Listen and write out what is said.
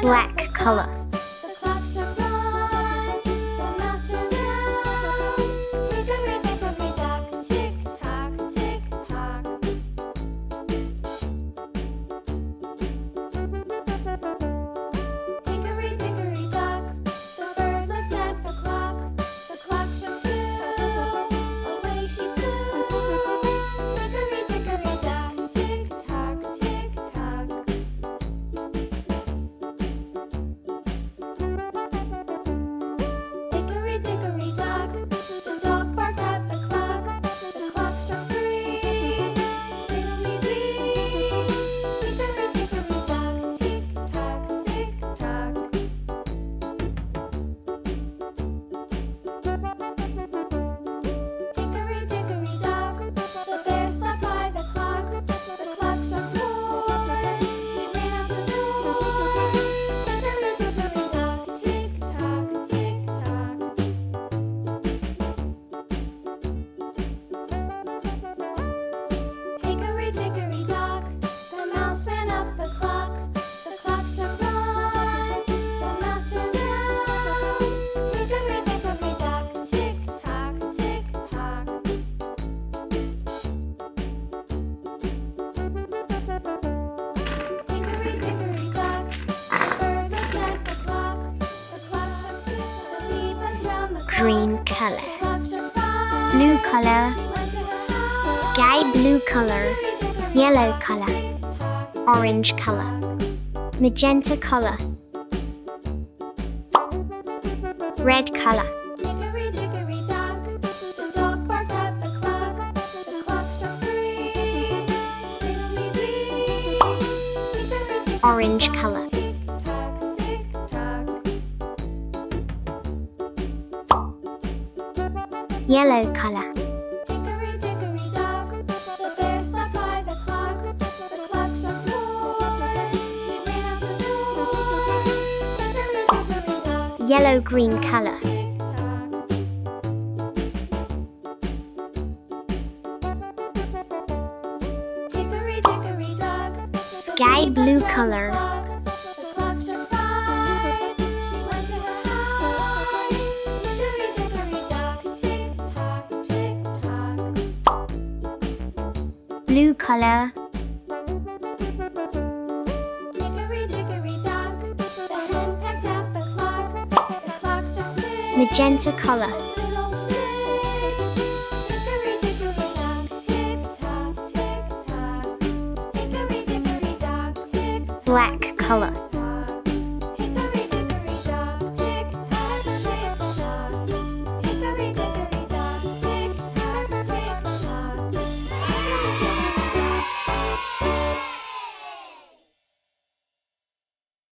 Black color. The clock struck one. The mouse ran down. Hickory dickory dock, tick tock, tick tock. Hickory dickory dock. The bird looked at the clock. The clock struck two. Away she flew. Hickory dickory dock, tick tock, tick tock. Hickory dickory dock, the dog barked at the clock. The clock struck three. Fiddly-dee. Hickory dickory dock, tick tock, tick tock. Hickory dickory dock, the bear sat by the clock. The clock struck four. He ran out the door. Hickory dickory dock, tick tock, tick tock. Hickory dickory dock, the mouse ran up the clock. The clock struck one. The mouse ran down. Hickory dickory dock, tick tock, tick tock. Hickory dickory dock, the bird looked at the clock. The clock struck two. The bee buzzed round the clock. Green color. The clock struck five. Blue color. She went to her house. Sky blue color. Hickory dickory Yellow dock, color. tick tock, Orange tick color. tock. Magenta color. Red color. Hickory dickory dock, the dog barked at the clock. The clock struck three. Fiddly-dee. Hickory dickory Orange dock, color. tick tock, tick tock. Yellow color. Hickory dickory dock, the bear sat by the clock. The clock struck four. He ran out the door. Hickory dickory dock, Yellow green color. tick tock. Hickory dickory dock, Sky blue color. the clock struck five. She went to her house. Hickory dickory dock, tick tock, tick tock. Blue color. Hickory dickory dock, the hen pecked at the clock. The clock struck six. Magenta color. Fiddle-sticks. Hickory dickory dock, tick tock, tick tock. Hickory dickory dock, tick tock. Black color.